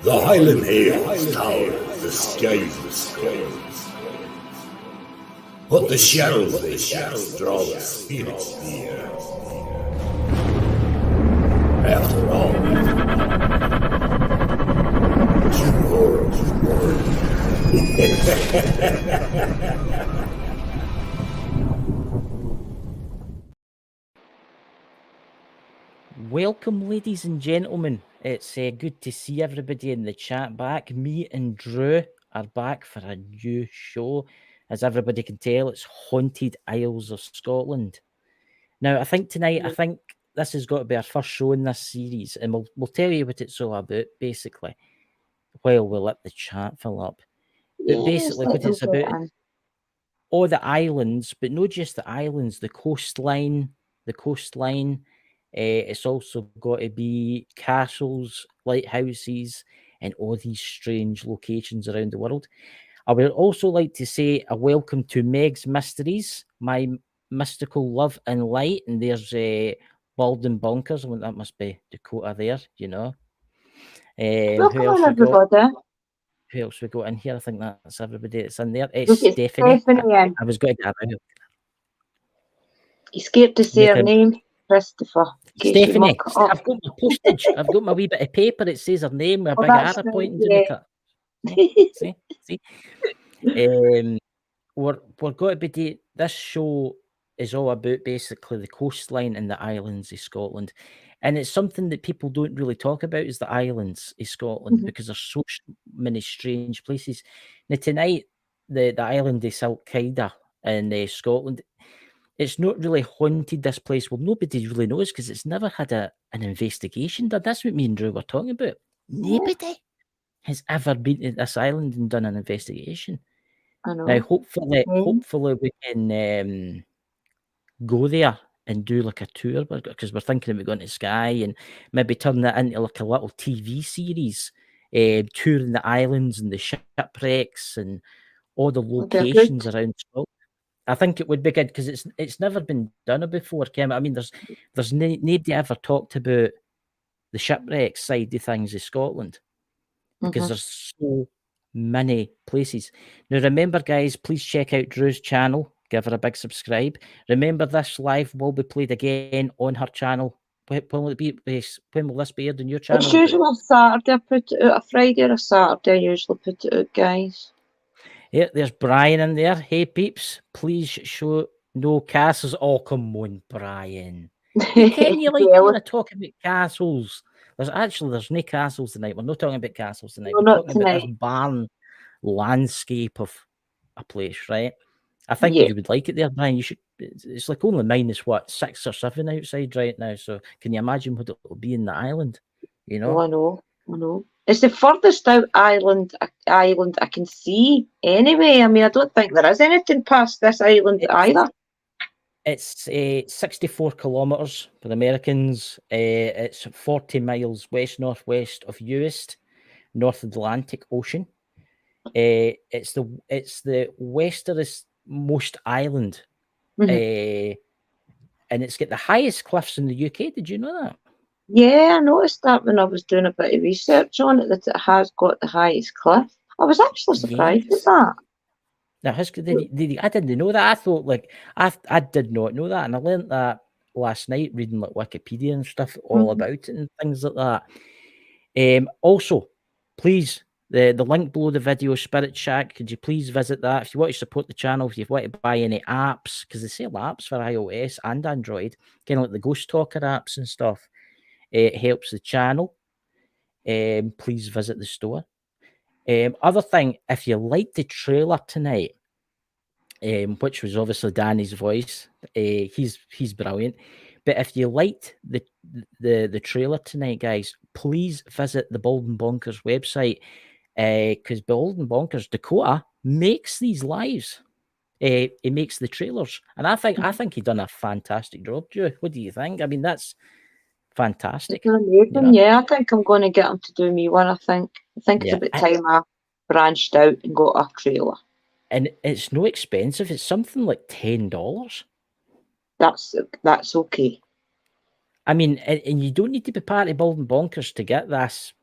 The Highland Hills tower the skies. But the shadows they cast draw the spirits near. After all, tomorrow's morning. Welcome, ladies and gentlemen. It's good to see everybody in the chat back. Me and Drew are back for a new show. As everybody can tell, it's Haunted Isles of Scotland. Now, I think tonight, this has got to be our first show in this series, and we'll tell you what it's all about, basically, while we let the chat fill up. But basically, what it's about, all the islands, but not just the islands, the coastline. It's also got to be castles, lighthouses, and all these strange locations around the world. I would also like to say a welcome to Meg's Mysteries, my mystical love and light. And there's Baldwin Bonkers. That must be Dakota there, you know. Welcome on, everybody. Who else we got in here? I think that's everybody that's in there. It's Stephanie. I was going to get around. You scared to say her name, Christopher? Stephanie, I've got my postage. I've got my wee bit of paper. It says her name with a big arrow pointing to the cut. See. We're going to be. This show is all about basically the coastline and the islands of Scotland, and it's something that people don't really talk about is the islands of Scotland because there's so many strange places. Now tonight, the island of Kilda in Scotland. It's not really haunted, this place. Well, nobody really knows because it's never had an investigation done. That's what me and Drew were talking about. Nobody has ever been to this island and done an investigation. I know. Now, hopefully we can go there and do like a tour because we're thinking about going to Skye and maybe turn that into like a little TV series, touring the islands and the shipwrecks and all the locations around Scotland. I think it would be good because it's never been done before, Kim. I mean, there's nobody ever talked about the shipwreck side of things in Scotland because there's so many places. Now, remember, guys, please check out Drew's channel. Give her a big subscribe. Remember, this live will be played again on her channel. When will this be aired on your channel? It's usually a Saturday. I put it out a Friday or a Saturday. I usually put it out, guys. Yeah, there's Brian in there. Hey, peeps, please show no castles. Oh, come on, Brian. Can you like talk about castles? There's no castles tonight. We're not talking about castles tonight. We're talking about this barn landscape of a place, right? I think you would like it there, Brian. You should. It's like only minus 6 or 7 outside right now. So can you imagine what it will be in the island? You know. Oh, I know. It's the furthest out island I can see. Anyway, I mean, I don't think there is anything past this island either. It's 64 kilometers for the Americans. It's 40 miles west-northwest of Uist, North Atlantic Ocean. It's the westernmost island, and it's got the highest cliffs in the UK. Did you know that? Yeah, I noticed that when I was doing a bit of research on it, that it has got the highest cliff. I was actually surprised at that. Now, I didn't know that. I thought, I did not know that. And I learned that last night reading like Wikipedia and stuff all about it and things like that. Also, please, the link below the video, Spirit Shack, could you please visit that? If you want to support the channel, if you want to buy any apps, because they sell apps for iOS and Android, kind of like the Ghost Talker apps and stuff. It helps the channel. Please visit the store. Other thing, if you liked the trailer tonight, which was obviously Danny's voice, he's brilliant. But if you liked the trailer tonight, guys, please visit the Baldwin Bonkers website because Baldwin Bonkers Dakota makes these lives. He makes the trailers, and I think he done a fantastic job. Joe, what do you think? I mean, that's fantastic. Yeah, I think I'm going to get him to do me one. I think it's about time I branched out and got a trailer. And it's no expensive. It's something like $10. That's okay. I mean, and you don't need to be part of Bald and Bonkers to get this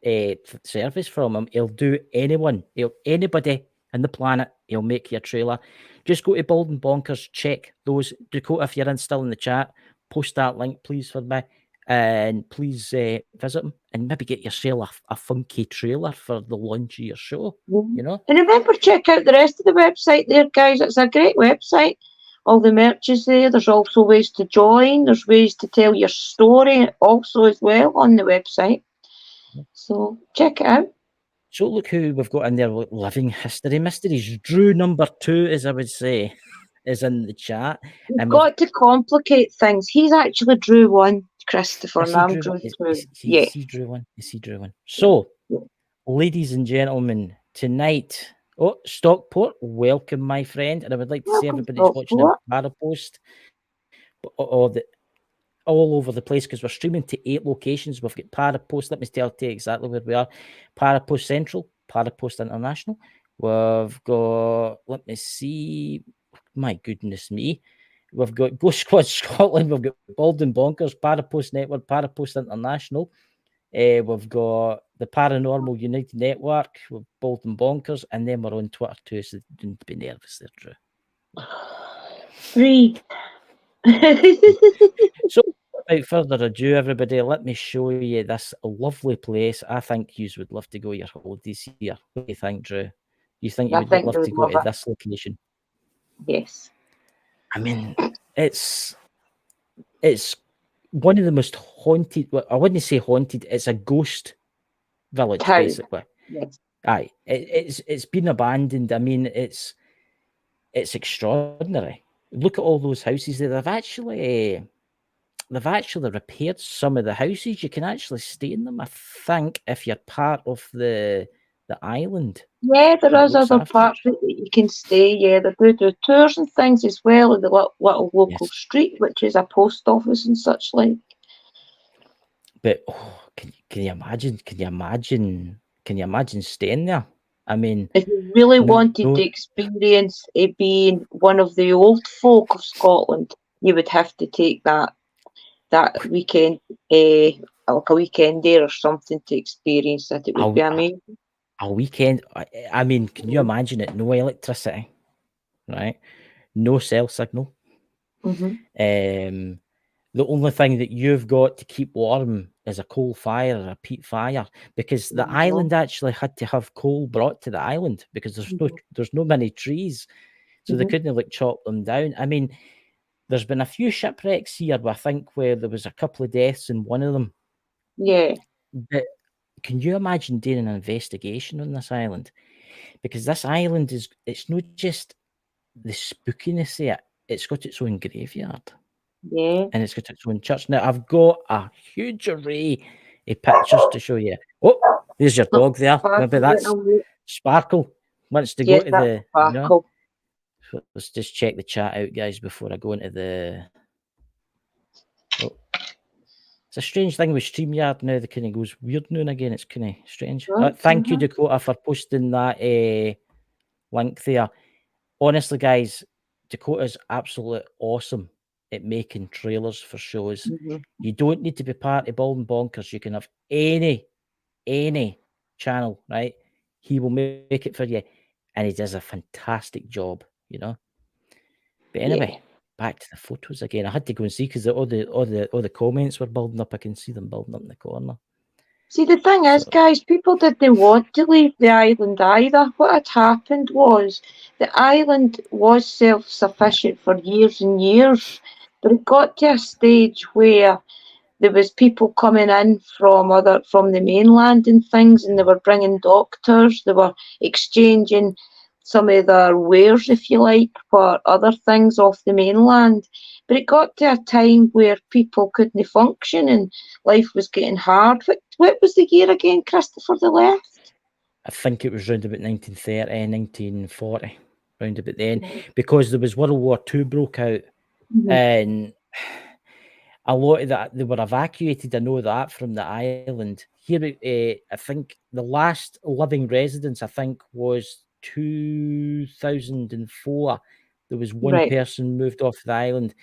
service from him. He'll do anybody on the planet. He'll make you a trailer. Just go to Bald and Bonkers, check those. Dakota, if you're still in the chat, post that link, please, for me. And please visit them and maybe get yourself a funky trailer for the launch of your show, you know? And remember, check out the rest of the website there, guys. It's a great website. All the merch is there. There's also ways to join. There's ways to tell your story also as well on the website. So check it out. So look who we've got in there, Living History Mysteries. Drew number 2, as I would say, is in the chat. You've got to complicate things. He's actually Drew 1, Christopher, and I'm Drew 2. Yeah. Is he Drew 1? Is he Drew 1? So, ladies and gentlemen, tonight, Stockport, welcome, my friend. And I would like to say everybody's watching on Parapost all over the place, because we're streaming to 8 locations. We've got Parapost. Let me tell you exactly where we are. Parapost Central, Parapost International. We've got, let me see, my goodness me. We've got Ghost Squad Scotland. We've got Bald and Bonkers, Parapost Network, Parapost International. We've got the Paranormal United Network with Bald and Bonkers, and then we're on Twitter too, so don't be nervous there, Drew. 3. So, without further ado, everybody, let me show you this lovely place. I think you would love to go your holidays here. What do you think, Drew? You think you would love to go to this location? Yes. I mean, it's one of the most haunted. Well, I wouldn't say haunted. It's a ghost village, basically. Yes. Aye, it's been abandoned. I mean, it's extraordinary. Look at all those houses there. They've actually repaired some of the houses. You can actually stay in them, I think, if you're part of the island. Yeah, there is other parts that you can stay. Yeah, they do tours and things as well in the little local street, which is a post office and such like. But can you imagine? Can you imagine staying there? I mean, if you really wanted the experience of being one of the old folk of Scotland, you would have to take that weekend, like a weekend there or something, to experience it. It would be amazing. A weekend. I mean, can you imagine it? No electricity, right? No cell signal. Mm-hmm. The only thing that you've got to keep warm is a coal fire or a peat fire, because the island actually had to have coal brought to the island because there's no many trees, so they couldn't like chop them down. I mean, there's been a few shipwrecks here, but I think where there was a couple of deaths in one of them. Yeah. But can you imagine doing an investigation on this island? Because this island it's not just the spookiness of it, it's got its own graveyard. Yeah. And it's got its own church. Now, I've got a huge array of pictures to show you. Oh, there's your dog there. Maybe that's Sparkle. Wants to go to the... Sparkle. So let's just check the chat out, guys, before I go into the... Oh. It's a strange thing with StreamYard now. The kind of goes weird now and again. It's kind of strange. Thank you, Dakota, for posting that link there. Honestly, guys, Dakota's absolutely awesome at making trailers for shows. You don't need to be part of Bald and Bonkers. You can have any channel, right? He will make it for you, and he does a fantastic job, you know. But anyway, back to the photos again. I had to go and see because all the comments were building up. I can see them building up in the corner. See, the thing is, guys, people didn't want to leave the island either. What had happened was the island was self-sufficient for years and years, but it got to a stage where there was people coming in from the mainland and things, and they were bringing doctors. They were exchanging some of their wares, if you like, for other things off the mainland. But it got to a time where people couldn't function and life was getting hard. What was the year again, Christopher, they left? I think it was round about 1930, 1940, round about then, because there was World War II broke out, and a lot of that, they were evacuated, I know that, from the island. Here, I think the last living residence, I think, was 2004. There was one person moved off the island.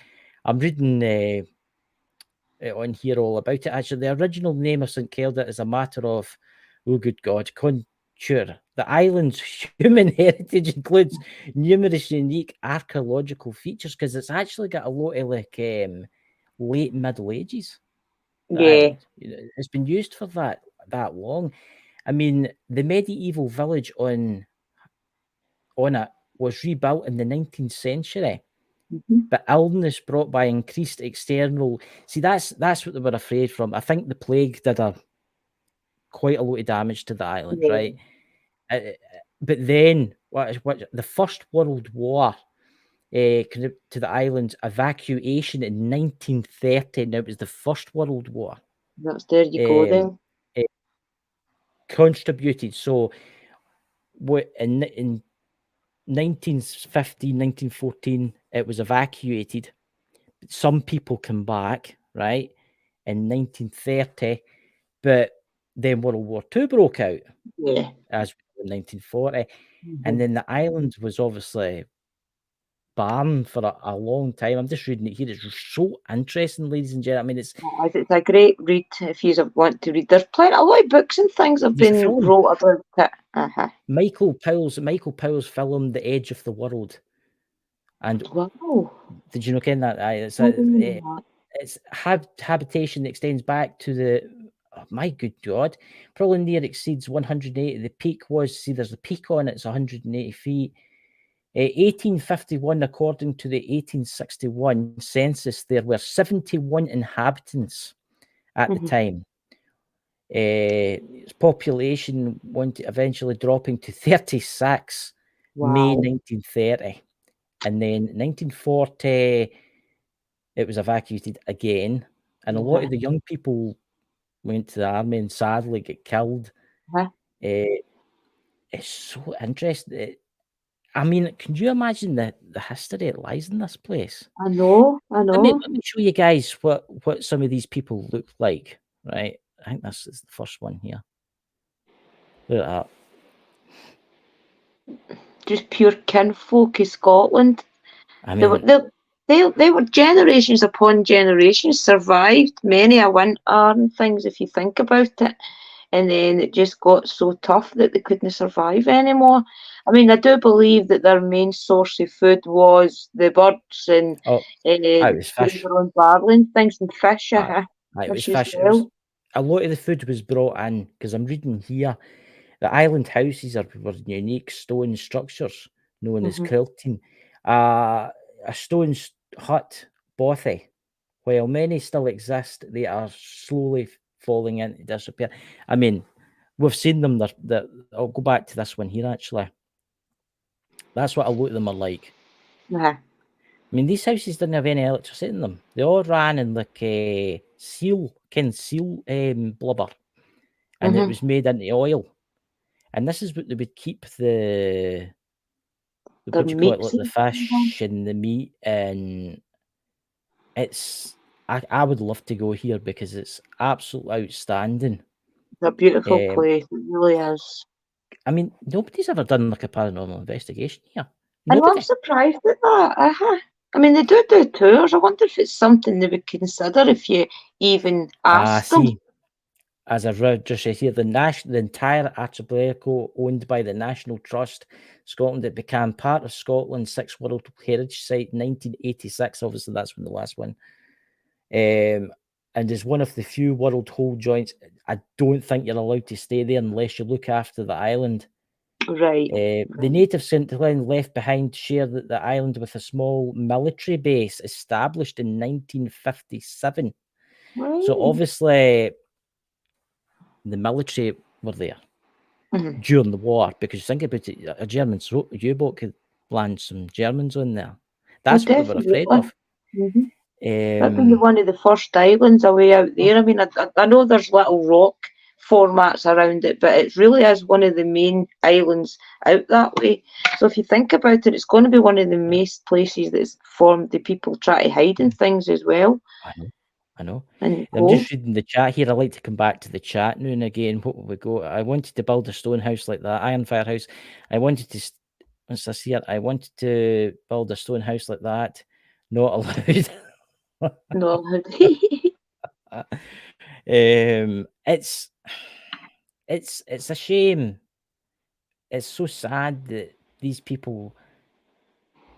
I'm reading on here all about it. Actually, the original name of St Kilda is a matter of, oh good God, conjecture. The island's human heritage includes numerous unique archaeological features because it's actually got a lot of like late Middle Ages. The Yeah. island, it's been used for that long. I mean, the medieval village on it was rebuilt in the 19th century. But illness brought by increased external, see, that's what they were afraid from. I think the plague did quite a lot of damage to the island, Yeah. right? But then, what the First World War to the island's evacuation in 1930. Now it was the First World War. There you go then. Contributed. So, what in 1915, 1914, it was evacuated. Some people come back, right, in 1930, but then World War II broke out, Yeah. as in 1940, and then the island was obviously banned for a long time. I'm just reading it here. It's so interesting, ladies and gentlemen. It's a great read if you want to read. There's plenty, a lot of books and things have There's a been film. wrote about it. Michael Powell's film, The Edge of the World. And Wow. did you know ken that? It's habitation that extends back to the, oh my good God, probably near exceeds 180. The peak was, see, there's a peak on it, it's 180 feet. 1851, according to the 1861 census, there were 71 inhabitants at the time. Its population eventually dropping to 36, May 1930. And then 1940, it was evacuated again. And a lot of the young people went to the army and sadly get killed. It's so interesting. I mean, can you imagine the history that lies in this place? I know. Let me show you guys what some of these people look like, right? I think this is the first one here. Look at that. Just pure kinfolk of Scotland. I mean, they were generations upon generations, survived many a winter and things, if you think about it. And then it just got so tough that they couldn't survive anymore. I mean, I do believe that their main source of food was the birds and it was fish. on barley and things and fish. It was fish. Well. A lot of the food was brought in because I'm reading here. The island houses were unique stone structures known as quilting. A stone hut, bothy. While many still exist, they are slowly falling into disrepair. I mean, we've seen them. I'll go back to this one here, actually. That's what a lot of them are like. I mean, these houses didn't have any electricity in them. They all ran in like seal blubber. And it was made into oil. And this is what they would keep the what do you call it, like the fish and the meat, and it's I would love to go here because it's absolutely outstanding. It's a beautiful place, it really is. I mean, nobody's ever done like a paranormal investigation here. I know, I'm surprised at that. I mean, they do tours. I wonder if it's something they would consider if you even asked them. As I've read just here, the entire archipelago owned by the National Trust Scotland, it became part of Scotland's 6th World Heritage Site in 1986. Obviously, that's when the last one. And is one of the few world hold joints. I don't think you're allowed to stay there unless you look after the island. Right. The native St. Helena left behind to share the island with a small military base established in 1957. Right. So obviously, the military were there during the war, because think about it, a German U-boat could land some Germans on there. That's what they were afraid of. That'd be one of the first islands away out there. I mean, I know there's little rock formats around it, but it really is one of the main islands out that way. So if you think about it, it's going to be one of the most places that's formed the people try to hide in things as well. I know. And I'm just reading the chat here. I like to come back to the chat now and again. What will we go? I wanted to build a stone house like that, iron fire house. I wanted to. What's this here? I wanted to build a stone house like that. Not allowed. Not allowed. It's a shame. It's so sad that these people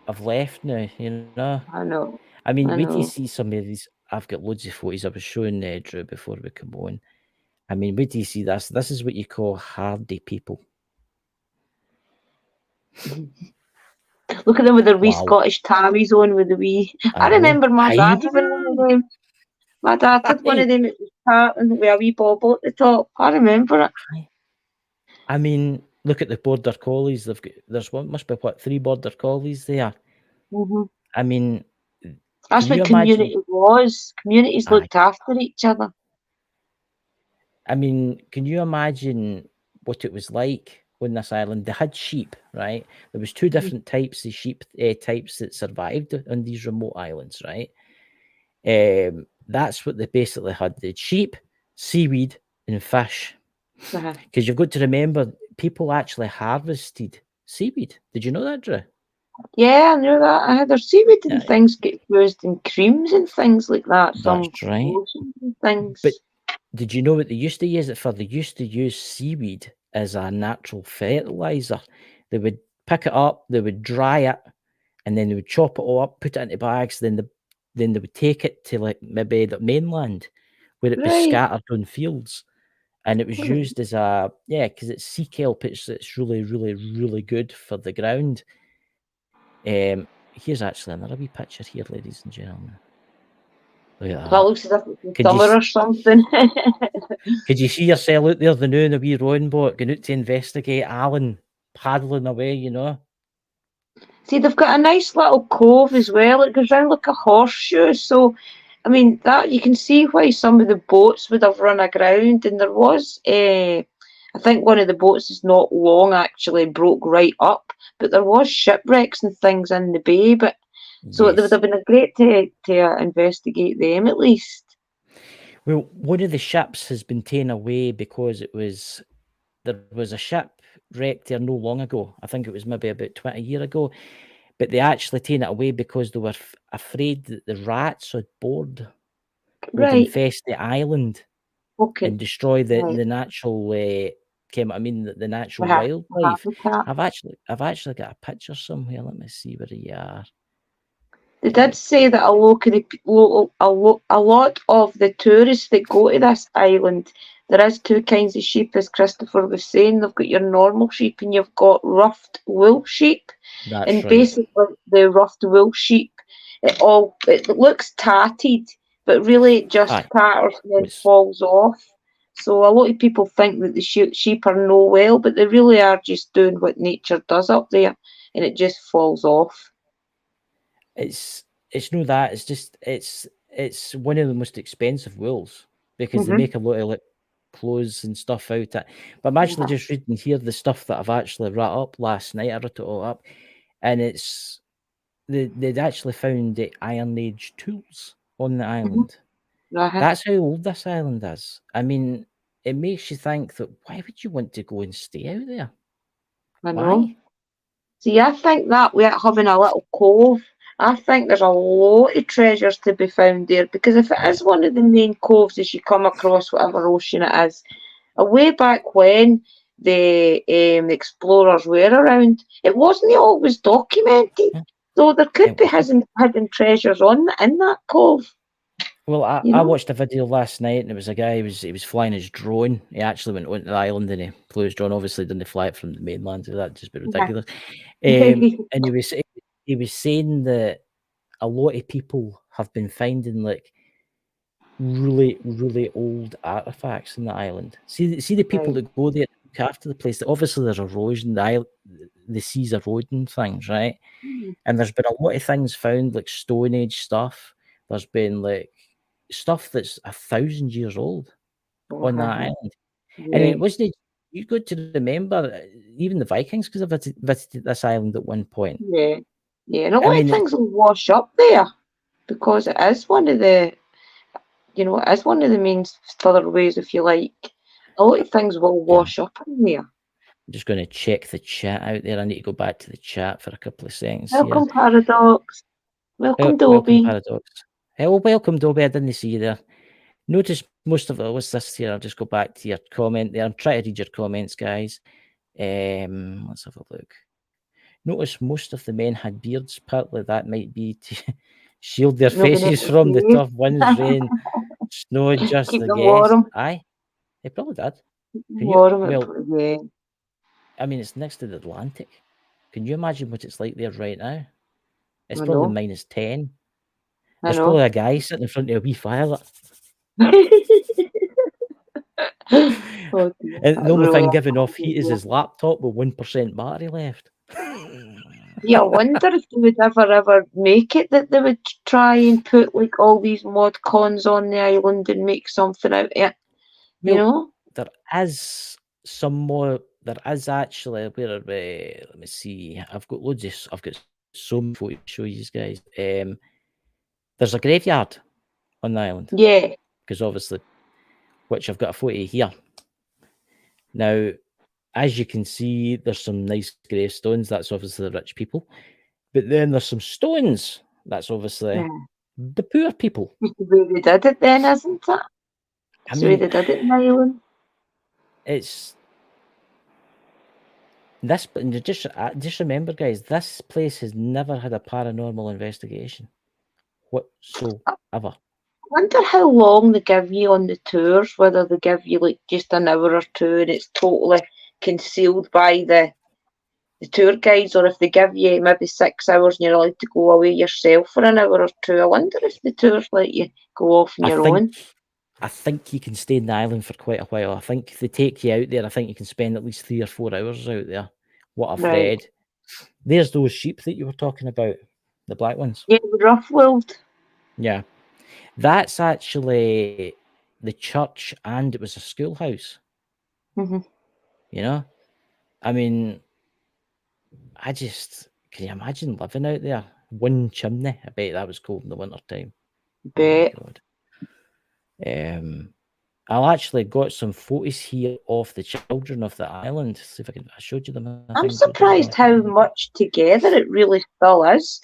have left now, you know. I know. I mean, I wait till you know. see some of these. I've got loads of photos I was showing Drew before we come on. I mean, wait till you see this. This is what you call hardy people. Look at them with their wee Wow. Scottish tarries on with the wee. I know. remember my dad having Aye. one of them. My dad had one of them at the tartan with a wee bauble at the top. I remember it. Aye. I mean, look at the border collies. There's one, must be what, 3 border collies there. Mm-hmm. I mean, That's can you what imagine? community was. Communities Aye. looked after each other. I mean, can you imagine what it was like on this island? They had sheep, right? There was 2 different types of sheep types that survived on these remote islands, right? That's what they basically had. They had sheep, seaweed, and fish. Uh-huh. Because you've got to remember, people actually harvested seaweed. Did you know that, Drew? Yeah, I knew that. I had their seaweed and Aye. things get used in creams and things like that. Some That's right. lotions and things. But did you know what they used to use it for? They used to use seaweed as a natural fertilizer. They would pick it up, they would dry it, and then they would chop it all up, put it into bags. Then they would take it to like maybe the mainland, where it was Right. scattered on fields, and it was Hmm. used as a because it's sea kelp. It's really, really, really good for the ground. Here's actually another wee picture here, ladies and gentlemen. Look at That that. looks as if it's in Could you summer or something. Could you see yourself out there, the new in a wee rowing boat, going out to investigate Alan paddling away, you know? See, they've got a nice little cove as well. It goes round like a horseshoe. So, I mean, that you can see why some of the boats would have run aground. And there was, I think one of the boats is not long actually broke right up, but there was shipwrecks and things in the bay. But so it would Yes. have been great to investigate them at least. Well, one of the ships has been taken away because there was a ship wrecked there no long ago. I think it was maybe about 20 years ago. But they actually taken it away because they were afraid that the rats on board would Right. infest the island Okay. and destroy Right. the natural the natural The wildlife. habitat. I've actually got a picture somewhere. Let me see where you are. They did say that a lot of the tourists that go to this island, there is 2 kinds of sheep, as Christopher was saying. They've got your normal sheep and you've got ruffed wool sheep. That's And right. basically, the ruffed wool sheep, it looks tatted, but really it just Aye. tatters and then It's- falls off. So a lot of people think that the sheep are no well, but they really are just doing what nature does up there, and it just falls off. It's no that. It's just it's one of the most expensive wools because they Mhm. make a lot of like clothes and stuff out it. But I'm actually Yeah. just reading here the stuff that I've actually wrote up last night. I wrote it all up, and they'd actually found the Iron Age tools on the island. Uh-huh. That's how old this island is. I mean, it makes you think that why would you want to go and stay out there? I know. Why? See, I think that we're having a little cove. I think there's a lot of treasures to be found there because if it is one of the main coves as you come across whatever ocean it is, way back when the explorers were around, it wasn't always documented. Yeah. So there could It be wasn't. hidden treasures in that cove. Well, I You know? watched a video last night, and it was a guy. He was flying his drone. He actually went onto the island and he flew his drone. Obviously, didn't fly it from the mainland. So that'd just be ridiculous. And he was saying that a lot of people have been finding like really, really old artifacts in the island. See the people Right. that go there to look after the place. Obviously, there's erosion. The sea's eroding things, right? And there's been a lot of things found, like Stone Age stuff. There's been like stuff that's 1,000 years old on that island. And it wasn't. You got to remember, even the Vikings could have visited this island at one point. Yeah. And a I lot mean, of things will wash up there because it is one of the, it is one of the main thoroughways, if you like. A lot of things will wash up in there. I'm just going to check the chat out there. I need to go back to the chat for a couple of seconds. Welcome, Paradox. Welcome, Welcome, Dobie. Paradox. Oh, welcome, Dobby. I didn't see you there. Notice most of it. What's this here? I'll just go back to your comment there. I'm trying to read your comments, guys. Let's have a look. Notice most of the men had beards. Partly that might be to shield their Not gonna faces have to from the shave. tough winds, rain, snow, just Keep the them guess. warm. Aye, they probably did. Keep them Can you? warm. Well, Yeah. I mean, it's next to the Atlantic. Can you imagine what it's like there right now? It's I probably know. -10. I There's know. probably a guy sitting in front of a wee fire. Oh dear. And That the only really thing is giving off horrible, heat is yeah. his laptop with 1% battery left. Yeah, I wonder if they would ever make it that they would try and put like all these mod cons on the island and make something out of it. You Well, know? there is some more. There is actually. Where are we? Let me see. I've got loads of. I've got so many photos to show you guys. There's a graveyard on the island Yeah. because obviously, which I've got a photo here. Now, as you can see, there's some nice gravestones. That's obviously the rich people. But then there's some stones. That's obviously Yeah. the poor people. It's the way they did it then, isn't it? I It's the way mean, they did it in Ireland. it's this. But just remember, guys, this place has never had a paranormal investigation whatsoever. I wonder how long they give you on the tours, whether they give you like just an hour or two and it's totally concealed by the tour guides, or if they give you maybe 6 hours and you're allowed to go away yourself for an hour or two. I wonder if the tours let you go off on your own. I think you can stay in the island for quite a while. I think if they take you out there, I think you can spend at least 3 or 4 hours out there. What I've Right. read. There's those sheep that you were talking about, the black ones. Yeah, the rough world. Yeah. That's actually the church, and it was a schoolhouse. Mm-hmm. You know? I mean, can you imagine living out there? One chimney. I bet that was cold in the winter time. Bet. Oh my God. I'll actually got some photos here of the children of the island. See if I showed you them. I'm surprised how much together it really still is.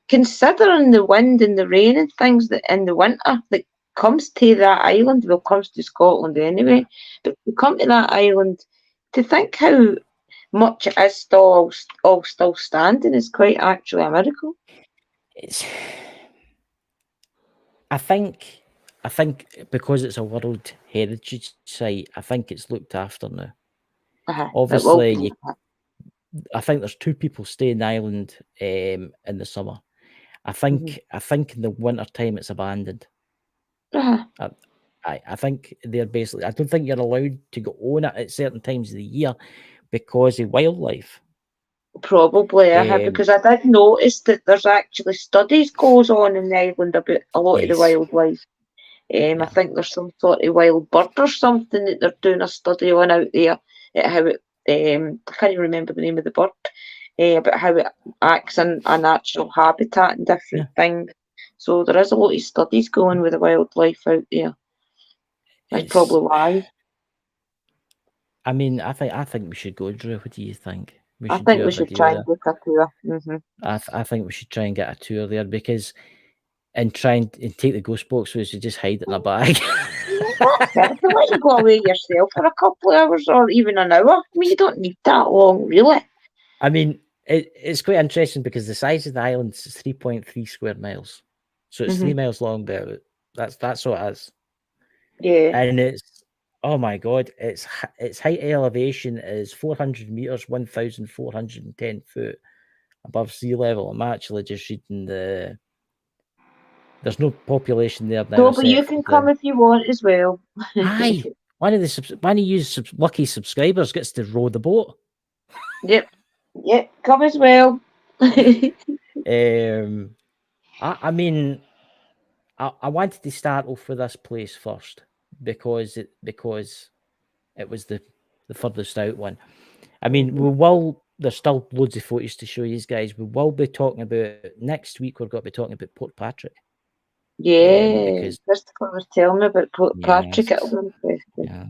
Considering the wind and the rain and things that in the winter that comes to that island, well, comes to Scotland anyway, but to come to that island, to think how much it is still all still standing is quite actually a miracle. I think because it's a World Heritage Site, I think it's looked after now. Obviously, I think there's 2 people stay in the island in the summer. I think in the winter time it's abandoned. I think they're basically. I don't think you're allowed to go on it at certain times of the year because of wildlife. Probably, because I did notice that there's actually studies goes on in the island about a lot of the wildlife. I think there's some sort of wild bird or something that they're doing a study on out there at how it. I can't even remember the name of the bird, about how it acts in a natural habitat and different things. So there is a lot of studies going with the wildlife out there. That's probably why. I mean, I think we should go, Drew. What do you think? I think we should try and get a tour. I think we should try and get a tour there because, and try and take the ghost box with us, you just hide it in a bag. If you let you go away yourself for a couple of hours or even an hour, I mean, you don't need that long, really. I mean, it's quite interesting because the size of the island is 3.3 square miles, so it's 3 miles long. There, that's what it is. Yeah, and it's oh my God, its height elevation is 400 meters, 1,410 foot above sea level. I'm actually just reading the. There's no population there now. no, but you can come if you want as well. Aye, one of you lucky subscribers gets to row the boat. Yep, come as well. I mean, I wanted to start off with this place first because it was the furthest out one. I mean, there's still loads of photos to show you guys. We will be talking about next week. We're going to be talking about Port Patrick. Yeah, because Christopher was telling me about Port Patrick. It'll be interesting. Yeah.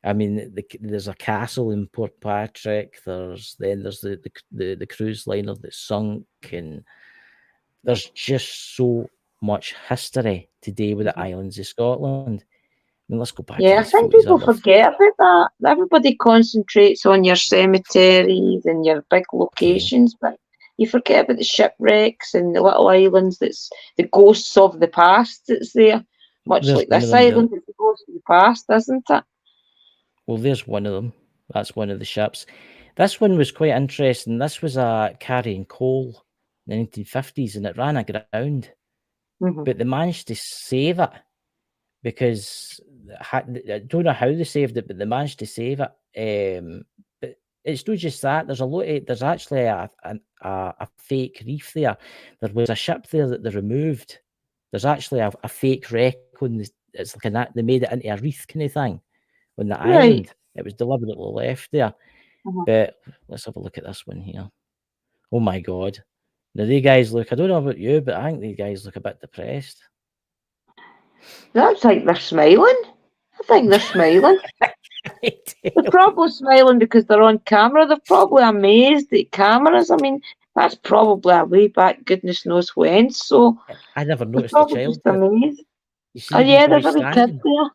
I mean, there's a castle in Port Patrick. There's the cruise liner that sunk, and there's just so much history today with the islands of Scotland. I mean, let's go back to Yeah, I these think photos. people forget about that. Everybody concentrates on your cemeteries and your big locations, but you forget about the shipwrecks and the little islands that's the ghosts of the past that's there. Much There's like one of this them there. island, it's the ghost of the past, isn't it? Well, there's one of them. That's one of the ships. This one was quite interesting. This was carrying coal in the 1950s, and it ran aground. But they managed to save it because I don't know how they saved it, but they managed to save it. But it's not just that. There's actually a fake reef there. There was a ship there that they removed. There's actually a fake wreck on the. It's like they made it into a wreath kind of thing on the Right. island. It was deliberately left there. But let's have a look at this one here. Oh my God. Now, they guys look, I don't know about you, but I think these guys look a bit depressed. That's like they're smiling. I think they're smiling. I They're probably smiling because they're on camera. They're probably amazed at cameras. I mean, that's probably a way back, goodness knows when. So never they're noticed the probably child just there. amazed. You see Oh the wee yeah, boy there's a wee kid standing. there.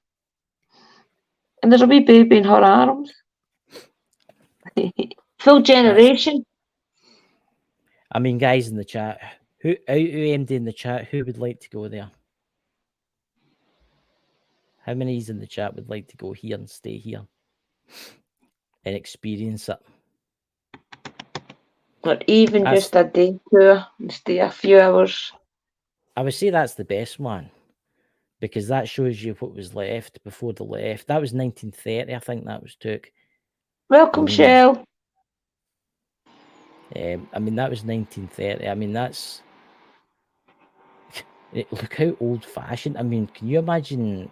And there's a wee baby in her arms. Full generation. I mean, guys in the chat, who out of MD in the chat, who would like to go there? How many in the chat would like to go here and stay here and experience it? Or even just a day tour and stay a few hours. I would say that's the best one, because that shows you what was left before the left. That was 1930, I think that was took. Welcome, Shell. I mean, that was 1930. I mean, that's... Look how old-fashioned. I mean, can you imagine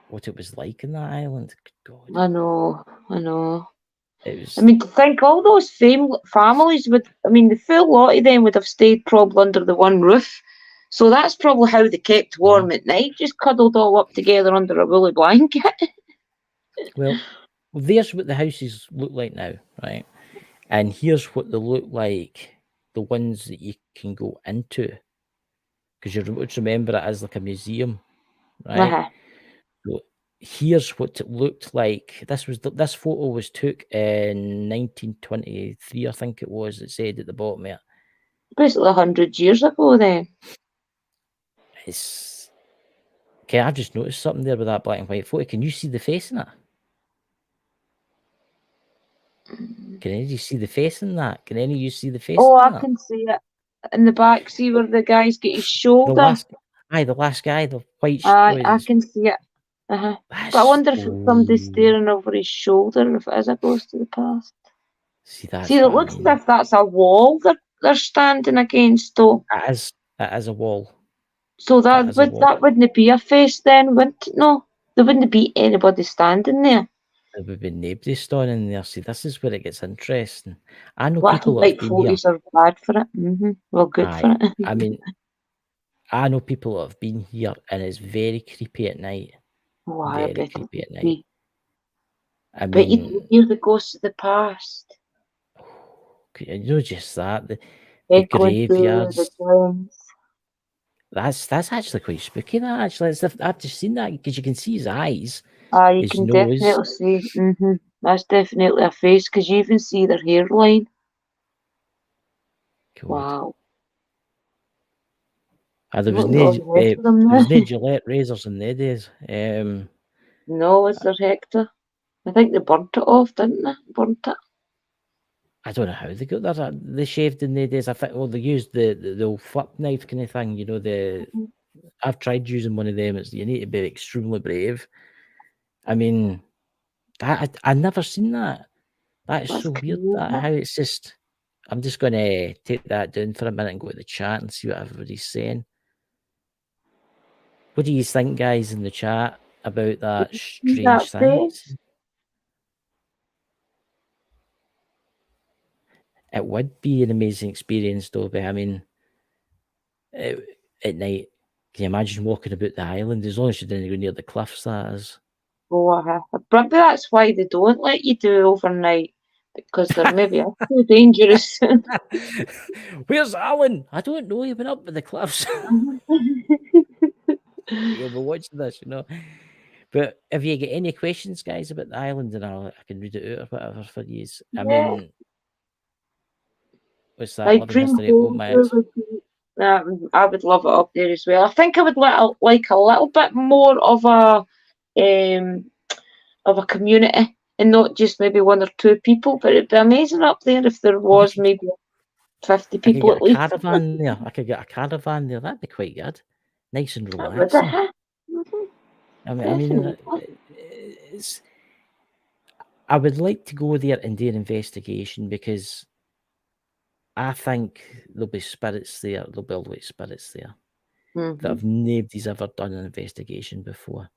what it was like in that island? God. I know. It was... I mean, to think all those families would, I mean, the full lot of them would have stayed probably under the one roof. So that's probably how they kept warm at night, just cuddled all up together under a woolly blanket. Well, there's what the houses look like now, right? And here's what they look like, the ones that you can go into. Because you would remember it as like a museum, right? So here's what it looked like. This photo was took in 1923, I think it was. It said at the bottom there. Basically 100 years ago then. It's... Okay, I've just noticed something there with that black and white photo. Can you see the face in it? Can any of you see the face in that? Can any of you see the face Oh, in that? I can see it. In the back, see where the guy's got his shoulder? The last guy, the white... I can see it. But I wonder if it's somebody staring over his shoulder, if it is a ghost of the past. See, that's it looks as if that's a wall they're standing against, though. It is a wall. So that wouldn't be a face then, wouldn't it? No, there wouldn't be anybody standing there. There would be nobody standing there. See, this is where it gets interesting. I know Well, people I that don't have been photos here. are bad for it. Well, good for it. I mean, I know people that have been here, and it's very creepy at night. Oh, I Very bet creepy at night. Be. I Bet mean, you hear the ghosts of the past. You know, just that the Echoing through graveyards. the grounds. That's actually quite spooky. That actually, I've just seen that because you can see his eyes. You his can nose. definitely see. That's definitely a face because you even see their hairline. God. Wow. There was no Gillette razors in their days. No, was there, Hector? I think they burnt it off, didn't they? Burnt it. I don't know how they got that. They shaved in their days. I think. Well, they used the old flip knife kind of thing. You know, I've tried using one of them. You need to be extremely brave. I mean, I never seen that. That's so weird. How it's just. I'm just going to take that down for a minute and go to the chat and see what everybody's saying. What do you think, guys, in the chat about that strange thing? It would be an amazing experience, though. But I mean, at night, can you imagine walking about the island? As long as you didn't go near the cliffs, that is. Oh, maybe that's why they don't let you do overnight because they're maybe too dangerous. Where's Alan? I don't know. He went up with the cliffs. You'll be watching this, But if you get any questions, guys, about the island, and I can read it out or whatever for you. I mean, what's that? My Living dream history. Oh home my! there would be, I would love it up there as well. I think I would like a little bit more of a community, and not just maybe one or two people. But it'd be amazing up there if there was maybe 50 I could people get at a least. caravan there. I could get a caravan there. That'd be quite good. Nice and That would relaxing. Mhm. I mean, Definitely. I would like to go there and do an investigation because I think there'll be spirits there. There'll be always spirits there that nobody's ever done an investigation before.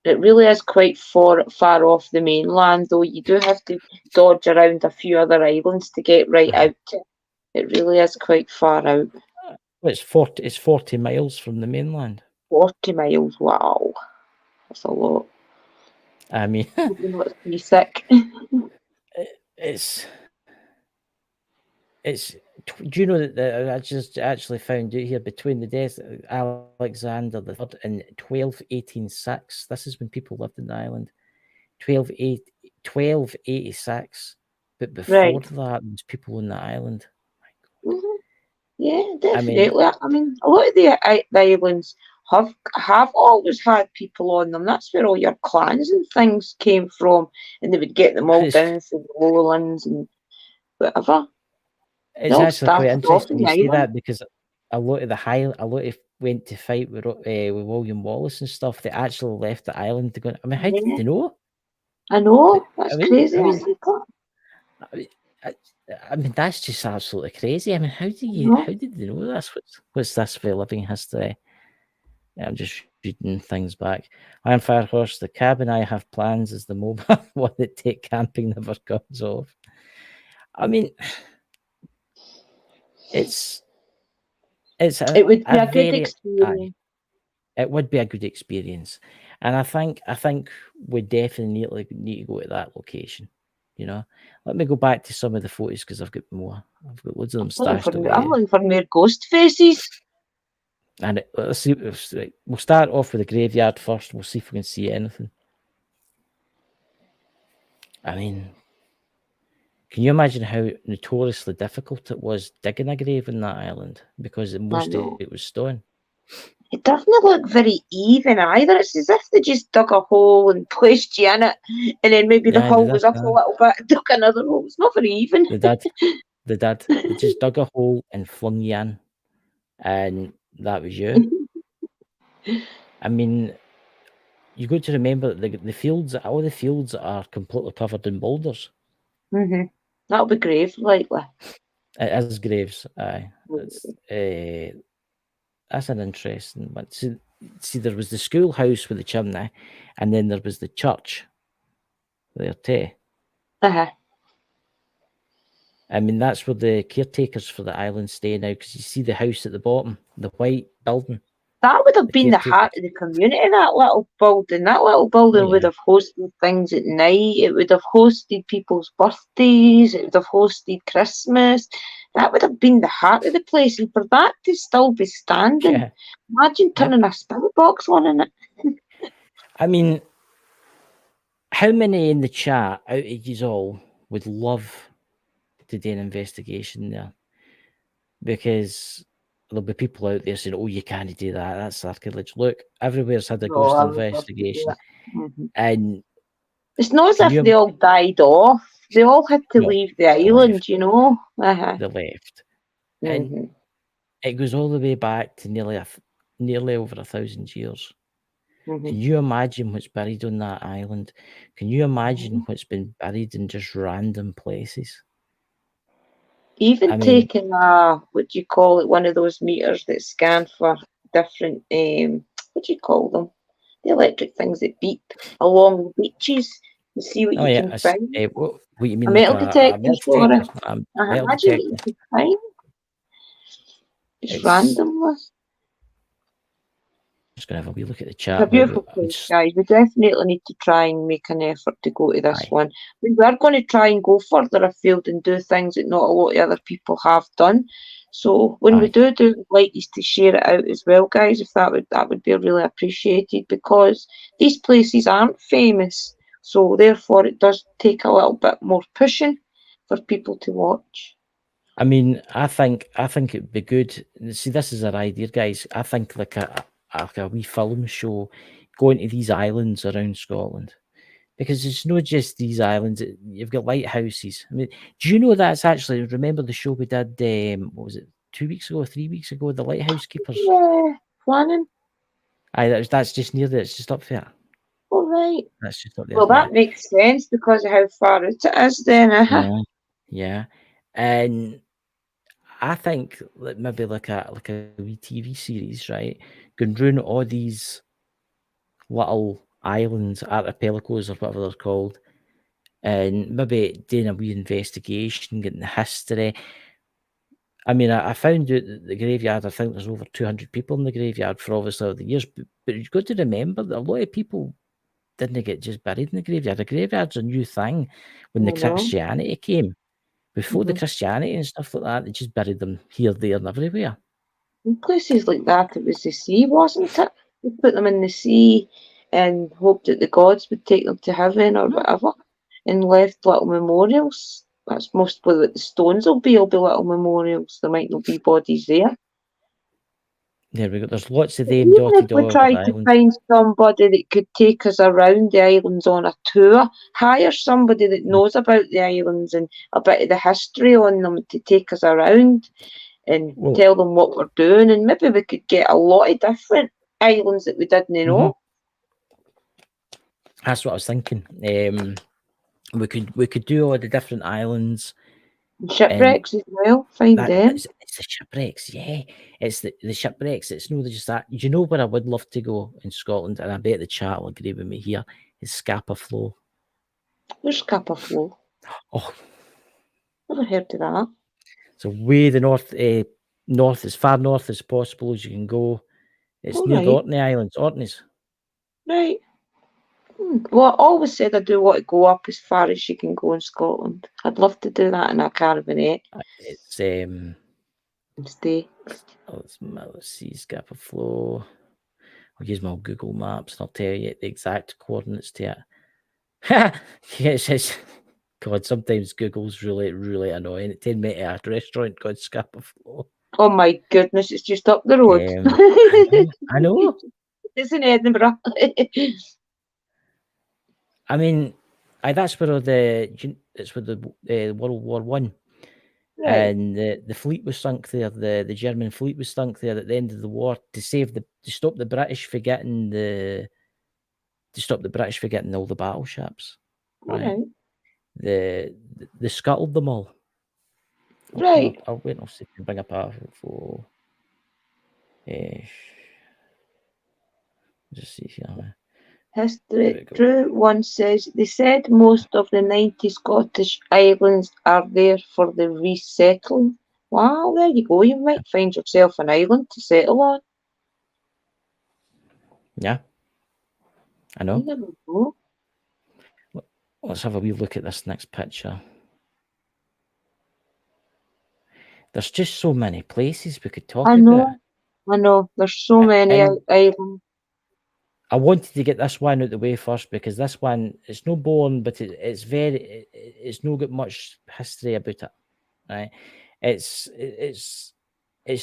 It really is quite far off the mainland, though. You do have to dodge around a few other islands to get right out to it. It really is quite far out. Well, it's 40 miles from the mainland. 40 miles, wow. That's a lot. I mean, You're not seasick. it's. Do you know that I just actually found out here between the deaths of Alexander III in 1286? This is when people lived in the island. 1286. But before Right. that, there was people on the island. Yeah, definitely. I mean, a lot of the islands have always had people on them. That's where all your clans and things came from, and they would get them all down through the lowlands and whatever. It's all actually quite started off interesting in you the say island. that because a lot of went to fight with William Wallace and stuff. They actually left the island to go. I mean, how did they know? I know, that's crazy. I mean, that's just absolutely crazy. I mean, how did they know this? What's this for living history? I'm just reading things back. Iron Fire Horse, the cabin I have plans is the mobile one that take camping never comes off. I mean, it would be a good experience. It would be a good experience, and I think we definitely need to go to that location. Let me go back to some of the photos because I've got more. I've got loads of them stashed away. I'm looking for more ghost faces. And let's see. We'll start off with the graveyard first. We'll see if we can see anything. I mean, can you imagine how notoriously difficult it was digging a grave in that island because most of it was stone? It doesn't look very even either. It's as if they just dug a hole and placed you in it, and then maybe the hole was up a little bit, dug another hole. It's not very even. They did. They just dug a hole and flung you in, and that was you. I mean, you got to remember the fields. All the fields are completely covered in boulders. That'll be grave, likely. It is graves. Aye, that's an interesting one. See, there was the schoolhouse with the chimney, and then there was the church there too. I mean, that's where the caretakers for the island stay now, because you see the house at the bottom, the white building. That would have been the heart of the community, that little building. That little building would have hosted things at night. It would have hosted people's birthdays. It would have hosted Christmas. That would have been the heart of the place. And for that to still be standing, imagine turning a spirit box on in it. I mean, how many in the chat out of you all would love to do an investigation there? Because there'll be people out there saying, "Oh, you can't do that. That's sacrilege." Look, everywhere's had a ghost investigation, and it's not as if they all died off. They all had to leave the island, They left, and it goes all the way back to nearly over 1,000 years. Can you imagine what's buried on that island? Can you imagine what's been buried in just random places? Even taking what do you call it, one of those meters that scan for different, what do you call them? The electric things that beep along the beaches to see what you can find. What you mean? A metal detector. Metal Imagine what you could find. Just randomly. just going to have a wee look at the It's chat. a beautiful place, guys. We definitely need to try and make an effort to go to this one. We are going to try and go further afield and do things that not a lot of other people have done. So when we do, we'd like you to share it out as well, guys. If that would be really appreciated, because these places aren't famous, so therefore it does take a little bit more pushing for people to watch. I mean, I think it'd be good. See, this is our idea, guys. I think like a wee film show going to these islands around Scotland, because it's not just these islands. You've got lighthouses. I mean, do you know that's actually? Remember the show we did? What was it? 2 weeks ago, 3 weeks ago? The Lighthouse Keepers. Yeah, planning. Aye, that's just near there. It's just up there. All right. That's just up there. Well, that makes sense because of how far out it is. Then, yeah, and I think maybe like a wee TV series, right? Going round all these little islands, archipelagos or whatever they're called, and maybe doing a wee investigation, getting the history. I mean, I found out that the graveyard, I think there's over 200 people in the graveyard for obviously all the years, but you've got to remember that a lot of people didn't get just buried in the graveyard. The graveyard's a new thing when the Christianity came. Before the Christianity and stuff like that, they just buried them here, there, and everywhere. In places like that, it was the sea, wasn't it? They put them in the sea and hoped that the gods would take them to heaven or whatever, and left little memorials. That's mostly what the stones will be. Will be little memorials. There might not be bodies there. There we go. There's lots of them Even dotted if we all over tried the to island. find somebody that could take us around the islands on a tour, hire somebody that knows about the islands and a bit of the history on them to take us around and tell them what we're doing, and maybe we could get a lot of different islands that we didn't know. That's what I was thinking. We could do all the different islands. Shipwrecks as well. Find them. It's the shipwrecks, yeah. It's the shipwrecks. It's not just that. Do you know where I would love to go in Scotland? And I bet the chat will agree with me here. Is Scapa Flow. Where's Scapa Flow? Oh, never heard of that. So way the north, as far north as possible as you can go. It's near the Orkney Islands, Orkneys. Right. Well, I always said I do want to go up as far as you can go in Scotland. I'd love to do that in a caravanette. It's and stay. Let's see, Scapa Flow. I'll use my Google Maps and I'll tell you the exact coordinates to it. Yes, God, sometimes Google's really, really annoying. It takes me to a restaurant called Scapa Flow. Oh my goodness, it's just up the road. I know. It's in Edinburgh. I mean, that's where it's where the World War One, and the fleet was sunk there. The German fleet was sunk there at the end of the war to stop the British from getting all the battleships. Right. They scuttled them all. Right. I'll wait. I'll see if I can bring up a photo. Just see here. History True One says they said most of the 90 Scottish islands are there for the resettling. Wow, there you go. You might find yourself an island to settle on. Yeah, I know. You never know. Let's have a wee look at this next picture. There's just so many places we could talk about. I know. There's so many islands. I wanted to get this one out the way first because this one, it's no boring, but it's no got much history about it, right? It's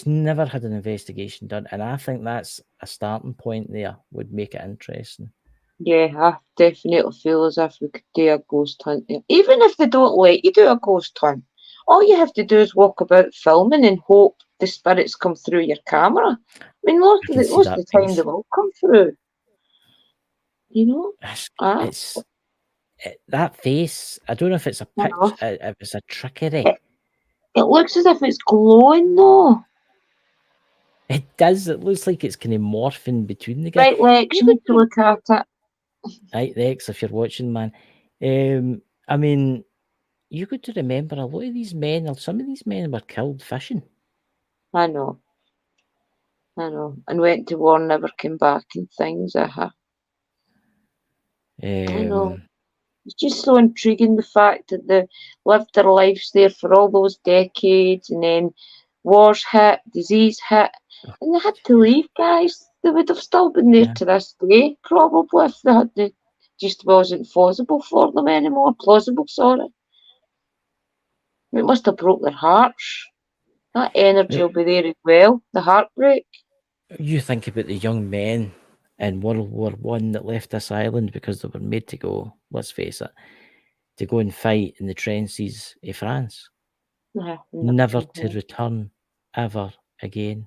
never had an investigation done, and I think that's a starting point there would make it interesting. Yeah, I definitely feel as if we could do a ghost hunt there. Even if they don't let you do a ghost hunt, all you have to do is walk about filming and hope the spirits come through your camera. I mean, most of the time they will come through. You know? That face, I don't know if it's a picture, if it's a trickery. It looks as if it's glowing though. It does. It looks like it's kind of morphing between the guys. Right, Lex, you need to look at it. Right, Lex, if you're watching, man. I mean, you got to remember a lot of these men, or some of these men were killed fishing. I know. I know. And went to war, never came back and things. I know. It's just so intriguing the fact that they lived their lives there for all those decades and then wars hit, disease hit, and they had to leave, guys. They would have still been there Yeah. to this day, probably, if they had to, just wasn't plausible for them anymore. Plausible, sorry. It must have broke their hearts. That energy will be there as well. The heartbreak. You think about the young men in World War One that left this island because they were made to go, let's face it, to go and fight in the trenches of France, never to return ever again.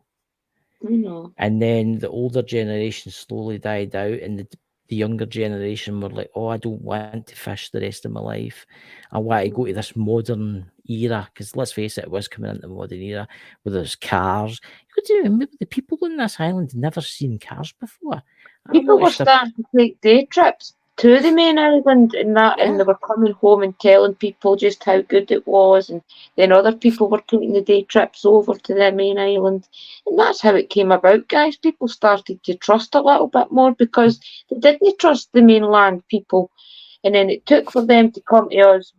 And then the older generation slowly died out, and the younger generation were like, oh, I don't want to fish the rest of my life. I want to go to this modern era, because let's face it, it was coming into the modern era where there's cars. You got to remember, the people on this island never seen cars before. People were starting to take day trips to the main island and that, and they were coming home and telling people just how good it was, and then other people were taking the day trips over to the main island, and that's how it came about, guys. People started to trust a little bit more because they didn't trust the mainland people, and then it took for them to come to us,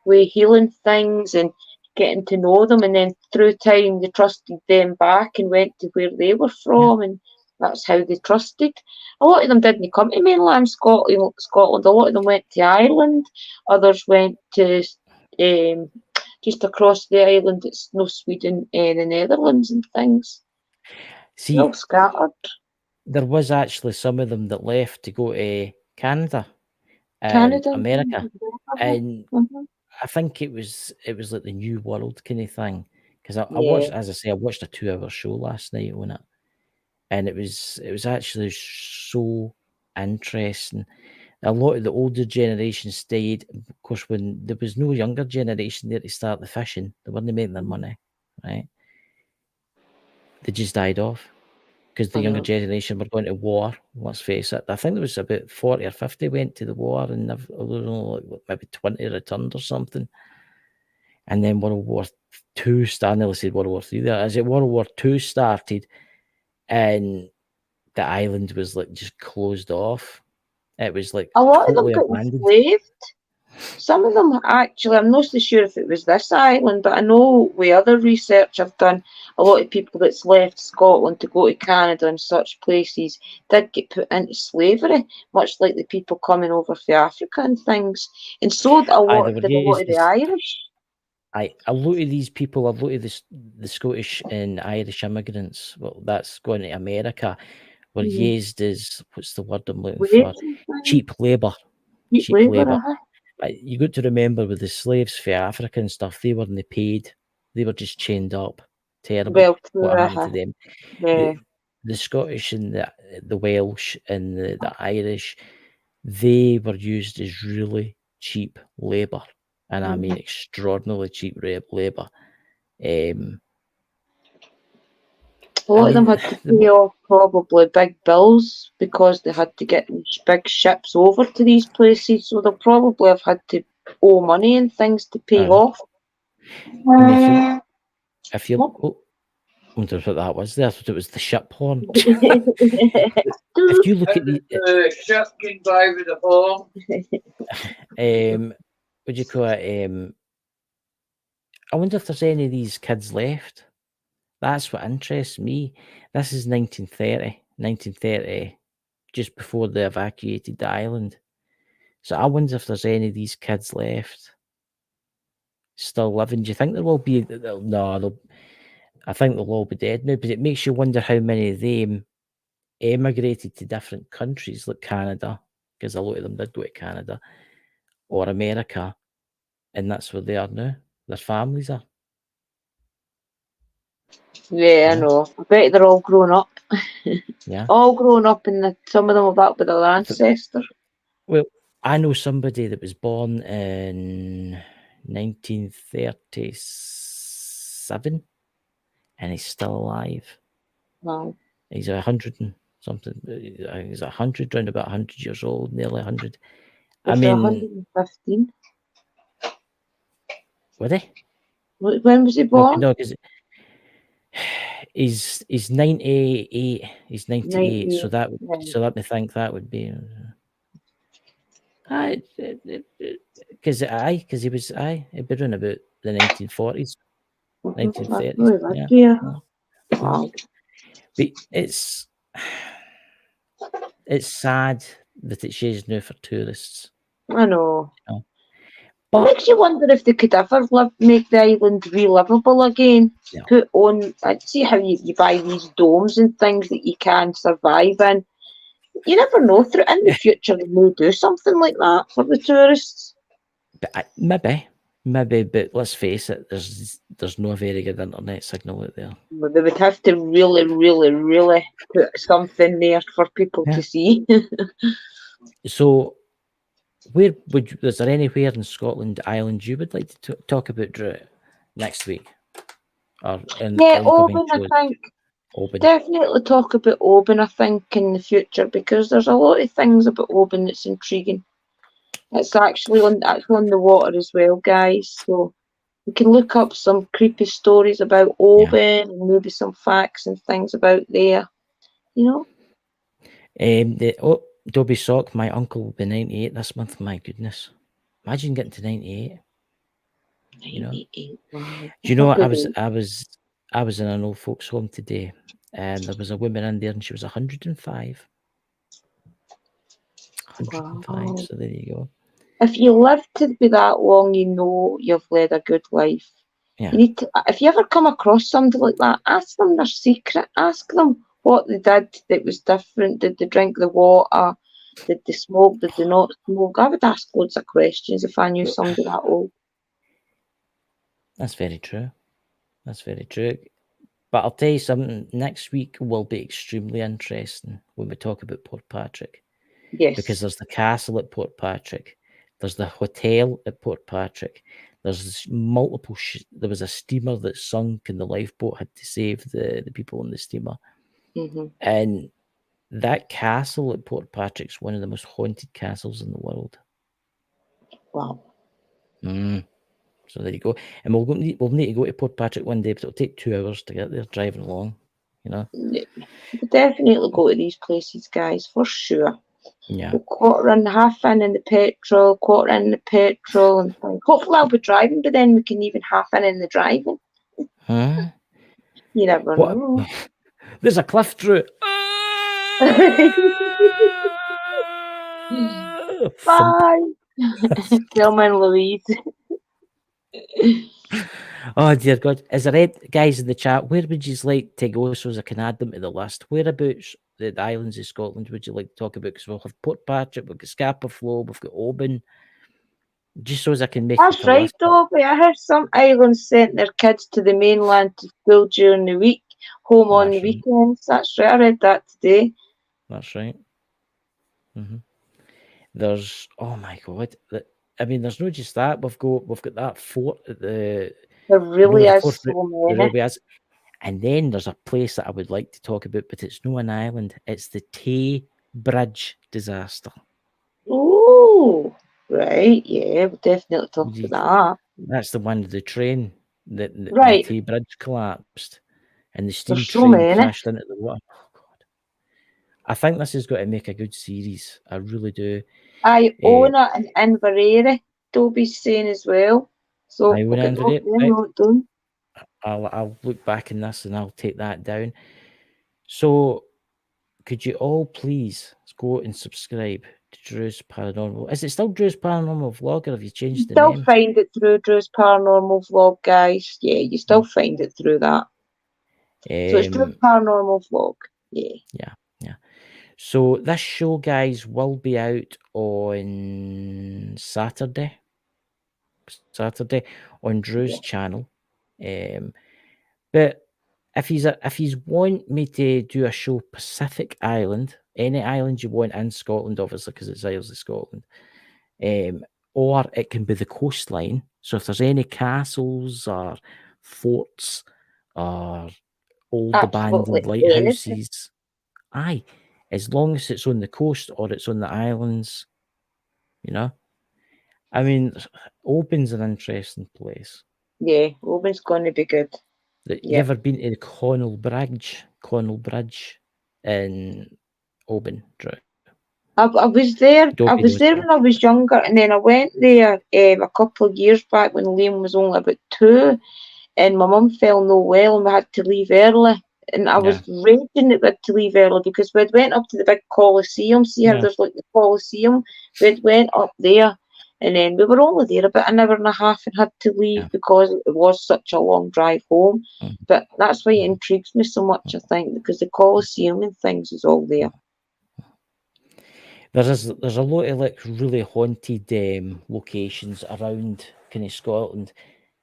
with healing things and getting to know them, and then through time they trusted them back and went to where they were from, and that's how they trusted. A lot of them didn't come to mainland Scotland. A lot of them went to Ireland. Others went to just across the island. It's no Sweden, the Netherlands and things. See, all scattered. There was actually some of them that left to go to Canada and America, and I think it was like the New World kind of thing. Because I watched, as I say, I watched a 2-hour show last night on it, and it was actually so interesting. A lot of the older generation stayed, of course, when there was no younger generation there to start the fishing. They weren't making their money, right? They just died off because the younger generation were going to war. Let's face it. I think there was about 40 or 50 went to the war, and there was only maybe 20 returned or something. And then World War II started. I nearly said World War III there. As it World War II started, and the island was like just closed off. It was like a lot totally of them got abandoned. enslaved. Some of them actually, I'm not so sure if it was this island, but I know with other research I've done, a lot of people that's left Scotland to go to Canada and such places did get put into slavery, much like the people coming over from Africa and things. And so did a lot of the Irish. A lot of these people, a lot of the Scottish and Irish immigrants, well, that's going to America, were used as, what's the word I'm looking for? Cheap labour. Cheap labour. You got to remember with the slaves for Africa and stuff, they weren't paid. They were just chained up. Terrible. What happened to them? The Scottish and the Welsh and the Irish, they were used as really cheap labour. And I mean extraordinarily cheap labour. A lot of them had to pay off probably big bills because they had to get these big ships over to these places. So they'll probably have had to owe money and things to pay off. If you I wonder what that was there. I thought it was the ship horn. If you look at the ship came by with the horn. What do you call it? I wonder if there's any of these kids left. That's what interests me. This is 1930, just before they evacuated the island. So I wonder if there's any of these kids left still living. Do you think there will be? No, I think they'll all be dead now. But it makes you wonder how many of them emigrated to different countries like Canada, because a lot of them did go to Canada, or America, and that's where they are now. Their families are. Yeah, I know. I bet they're all grown up. Yeah. All grown up, and some of them are back with their ancestors. Well, I know somebody that was born in 1937, and he's still alive. Wow. He's 100 and something. He's 100, round about 100 years old, nearly 100. I mean, 115. Were they? When was he born? No, because He's 98. He's 98. So 98, that right. so let me think. That would be. Because he was he'd been around about the 1940s, That's 1930s. really good, Yeah. yeah. yeah. Wow. But it's sad that it's changed now for tourists. I know. You know? It But makes you wonder if they could ever make the island relivable again. Yeah. Put on, see how you buy these domes and things that you can survive in. You never know. In the future, they may do something like that for the tourists. maybe, but let's face it, there's no very good internet signal out there. But they would have to really, really, really put something there for people Yeah. to see. So, was there anywhere in Scotland, Ireland, you would like to talk about, Drew, next week? Or in Yeah, oncoming Oban, I shows? think. Oban. Definitely talk about Oban, I think, in the future, because there's a lot of things about Oban that's intriguing. It's actually on the water as well, guys. So we can look up some creepy stories about Oban and maybe some facts and things about there. You know? Dobby Sock, my uncle will be 98 this month. My goodness. Imagine getting to 98. You know? 98. Wow. Do you know what? Good I was in an old folks' home today, and there was a woman in there, and she was 105. 105. Wow. So there you go. If you live to be that long, you know you've led a good life. Yeah. You need to. If you ever come across somebody like that, ask them their secret. Ask them what they did that was different. Did they drink the water? Did they smoke? Did they not smoke? I would ask loads of questions if I knew somebody that old. That's very true. That's very true. But I'll tell you something. Next week will be extremely interesting when we talk about Port Patrick. Yes. Because there's the castle at Port Patrick, there's the hotel at Port Patrick, there's multiple. There was a steamer that sunk, and the lifeboat had to save the people on the steamer. Mm-hmm. And that castle at Port Patrick's one of the most haunted castles in the world. Wow. So there you go. And we'll need to go to Port Patrick one day, but it'll take 2 hours to get there driving along. You know. We'll definitely go to these places, guys, for sure. Yeah. We'll quarter in, half in the petrol, quarter in the petrol, and think. Hopefully I'll be driving, but then we can even half in the driving. Huh? You never know. There's a cliff, Drew. Bye. Thelma and Louise. Oh dear God! Is there any guys in the chat? Where would you like to go so as I can add them to the list? Whereabouts the islands of Scotland would you like to talk about? Because we'll have Port Patrick, we've got Scapa Flow, we've got Oban. Just so as I can make That's a right, list. Dobby. I heard some islands sent their kids to the mainland to school during the week, home on the weekends. That's right. I read that today. That's right. Mm-hmm. There's my God. I mean, there's not just that. We've got that fort at the. There really the is fort so the many. railway is. And then there's a place that I would like to talk about, but it's not an island. It's the Tay Bridge disaster. Oh, right. Yeah, we'll definitely talk about that. That's the one with the train. The Tay Bridge collapsed, and the steam train crashed into the water. Oh God! I think this has got to make a good series. I really do. I own it in Inverary. Dobby's saying as well. So I own it in Inverary. I'll look back in this and I'll take that down. So, could you all please go and subscribe to Drew's Paranormal? Is it still Drew's Paranormal Vlog, or have you changed the name? Still find it through Drew's Paranormal Vlog, guys. Yeah, you still find it through that. So it's Drew's Paranormal Vlog. Yeah. Yeah. So this show, guys, will be out on Saturday on Drew's channel. But if he's want me to do a show Pacific Island, any island you want in Scotland, obviously, because it's Isles of Scotland, or it can be the coastline. So if there's any castles or forts or old abandoned lighthouses, as long as it's on the coast or it's on the islands, you know. I mean, Oban's an interesting place. Yeah, Oban's going to be good. You Yeah. ever been to the Connell Bridge in Oban, Drew? I was there. Don't I be was there those when I was younger, and then I went there a couple of years back when Liam was only about 2, and my mum fell no well, and we had to leave early. And I was raging that we had to leave early because we'd went up to the big Colosseum. See how there's like the Colosseum? We'd went up there, and then we were only there about an hour and a half and had to leave because it was such a long drive home. But that's why it intrigues me so much, I think, because the Colosseum and things is all there. There's a lot of like really haunted locations around kind of Scotland,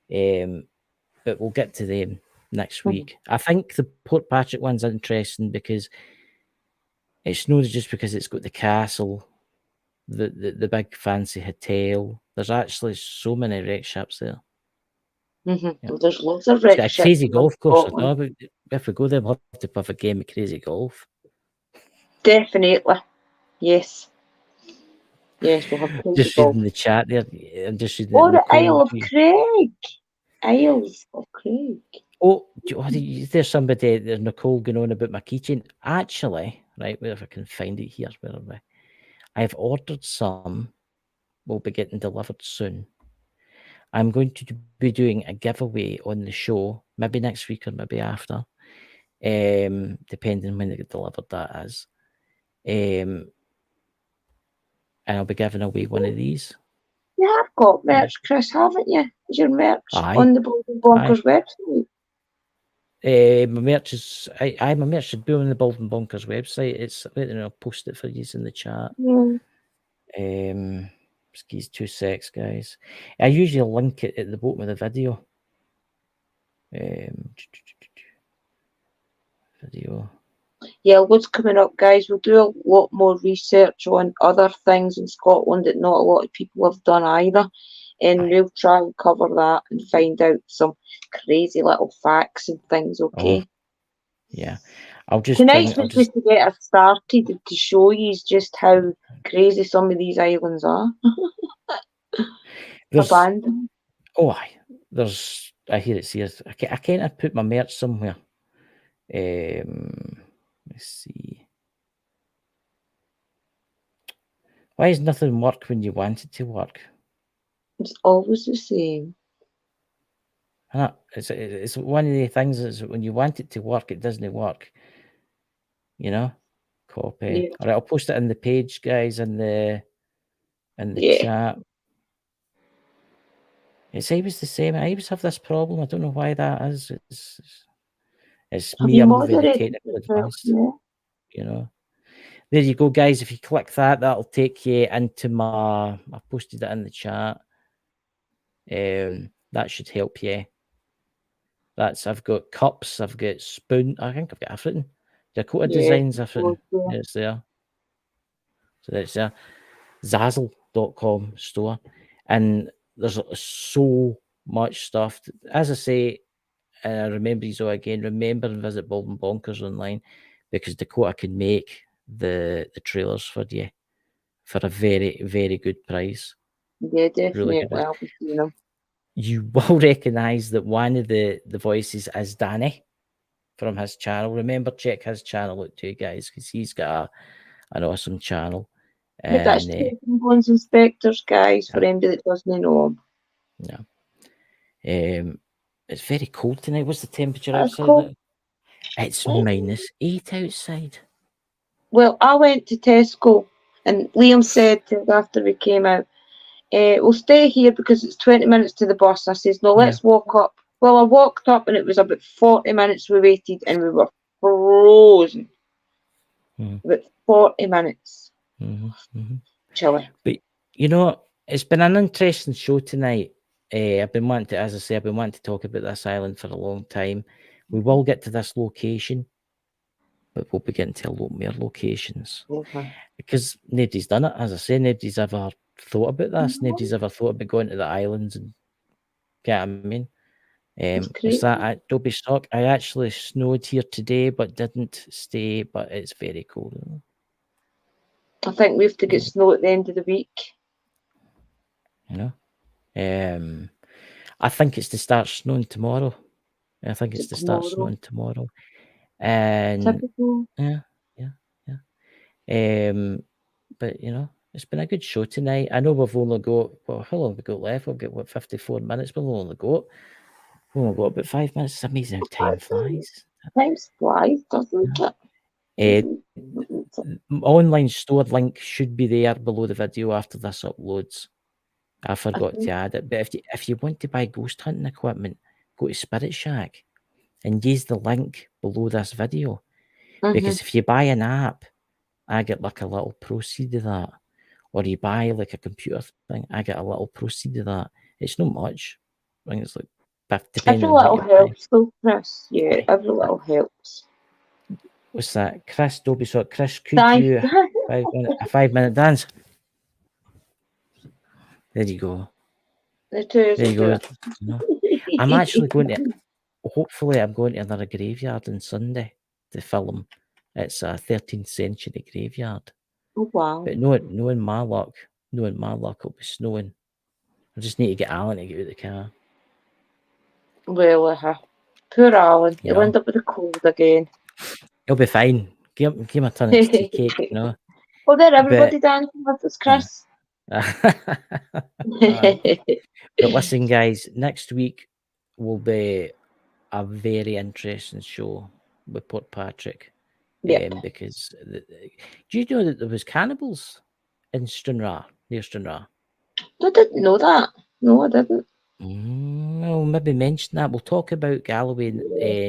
but we'll get to them next week. I think the Port Patrick one's interesting because it's not just because it's got the castle, the big fancy hotel. There's actually so many wreck ships there. Well, there's loads of It's wreck got a ships crazy in golf course. I Scotland. know, but if we go there, we'll have to have a game of crazy golf. Definitely. Yes. Yes, we'll have crazy Just golf. reading the chat there. I'm just reading Oh, it. the Nicole, Isle of Craig. Isles of Craig. There's somebody, there's Nicole going on about my keychain. Actually, right, where if I can find it here, where am I? I've ordered some. Will be getting delivered soon. I'm going to be doing a giveaway on the show, maybe next week or maybe after, depending when they get delivered. That is, and I'll be giving away one of these. You have got merch, Chris, haven't you? Is your merch Aye. on the Bald and Bonkers website? My merch is my merch should be on the Bald and Bonkers website. It's I'll post it for you in the chat. Yeah. Skis 2 secs, guys. I usually link it at the bottom of the video. Video. Yeah, what's coming up, guys? We'll do a lot more research on other things in Scotland that not a lot of people have done either. And we'll try and cover that and find out some crazy little facts and things, okay? Yeah. I'll just Tonight's was just to get us started and to show you just how crazy some of these islands are. Abandoned. I hear it here. I can't have put my merch somewhere. Let's see. Why does nothing work when you want it to work? It's always the same. It's one of the things is when you want it to work, it doesn't work. You know? Copy. Yeah. All right, I'll post it in the page, guys, in the chat. It's always the same. I always have this problem. I don't know why that is. It's me. I'm not very technically advanced. Yeah. You know. There you go, guys. If you click that, that'll take you into my. I posted it in the chat. That should help you. I've got cups. I've got spoon. I think I've got everything. Dakota Designs everything. It's there. So that's there. Zazzle.com store, and there's so much stuff. As I say, and I remember you again. Remember and visit Bald and Bonkers online because Dakota can make the trailers for you for a very, very good price. Yeah, definitely. Really good. You will recognise that one of the voices is Danny from his channel. Remember, check his channel out too, guys, because he's got an awesome channel. And that's Bones Inspectors, guys, for anybody that doesn't know him. Yeah. It's very cold tonight. What's the temperature outside? Cold. It's -8 outside. Well, I went to Tesco and Liam said after we came out, we'll stay here because it's 20 minutes to the bus. I says, no, let's walk up. Well, I walked up and it was about 40 minutes we waited and we were frozen. About 40 minutes. Chilly. But you know, it's been an interesting show tonight. I've been wanting to talk about this island for a long time. We will get to this location, but we'll be getting to a lot more locations because nobody's done it. As I say, nobody's ever thought about this. Nobody's ever thought about going to the islands and get what I mean. Is that don't be shocked. I actually snowed here today, but didn't stay. But it's very cold. I think we have to get snow at the end of the week. You know, I think it's to start snowing tomorrow. I think it's Is it to start tomorrow? snowing tomorrow. And Typical. yeah. But you know, it's been a good show tonight. I know we've only got, well, how long have we got left? We've got 54 minutes. We've only got about 5 minutes. It's amazing how time flies. Time flies, doesn't it? Online store link should be there below the video after this uploads. I forgot think- to add it. But if you want to buy ghost hunting equipment, go to Spirit Shack and use the link below this video. Because if you buy an app, I get like a little proceed of that. Or you buy like a computer thing, I get a little proceed of that. It's not much. I think it's like depending Every on what little you buy. helps, though, Chris. Yeah, every little helps. What's that? Chris, Dobie saw it. Chris, could Thank you a 5-minute dance? There you go. The two There you go. do You know, I'm actually going to. Hopefully, I'm going to another graveyard on Sunday to film. It's a 13th century graveyard. Oh, wow. But knowing my luck, it'll be snowing. I just need to get Alan to get out of the car. Well, poor Alan. You He'll know? end up with a cold again. He'll be fine. Give him a ton of tea cake, you know. Oh, there, everybody dancing with us, Chris. But listen, guys, next week will be a very interesting show with Port Patrick. Yep. Because do you know that there was cannibals in Stranraer, near Stranraer? I didn't know that. No, I didn't. Well, maybe mention that. We'll talk about Galloway and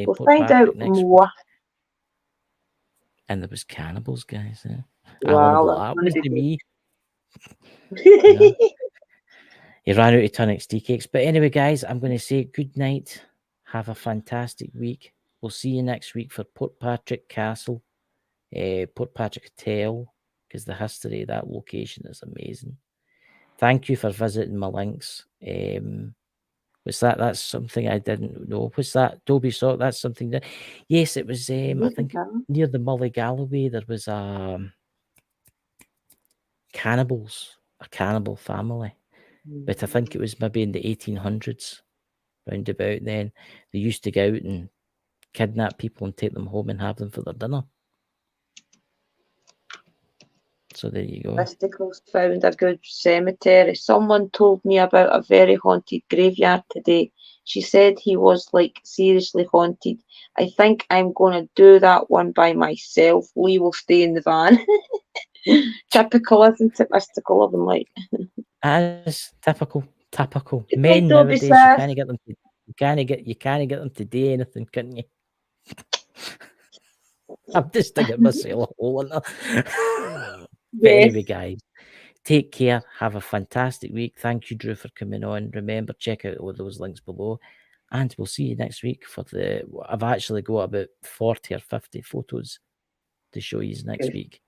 We'll Port find Patrick out next week. more. And there was cannibals, guys. Wow, Alan, that's that gonna was be to good. me. You know? He ran out of tonic tea cakes. But anyway, guys, I'm going to say good night. Have a fantastic week. We'll see you next week for Port Patrick Castle, Port Patrick Hotel, because the history of that location is amazing. Thank you for visiting my links. Was that's something I didn't know. What's that? Dobie saw that's something that. Yes, it was. I think near the Mully Galloway there was a cannibal family, but I think it was maybe in the 1800s, round about then. They used to go out and kidnap people and take them home and have them for their dinner. So there you go. Mysticals found a good cemetery. Someone told me about a very haunted graveyard today. She said he was like seriously haunted. I think I'm going to do that one by myself. Lee will stay in the van. Typical, isn't it? Mystical of them, like. As typical. Good Men night, Dobie, nowadays, you sis. can't get them. You can't get them to do anything, can you? I'm just digging myself a hole in there. But anyway, guys, take care. Have a fantastic week. Thank you, Drew, for coming on. Remember, check out all those links below. And we'll see you next week for I've actually got about 40 or 50 photos to show you next week.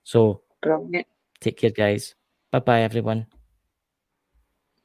So, Brilliant. take care, guys. Bye-bye, everyone.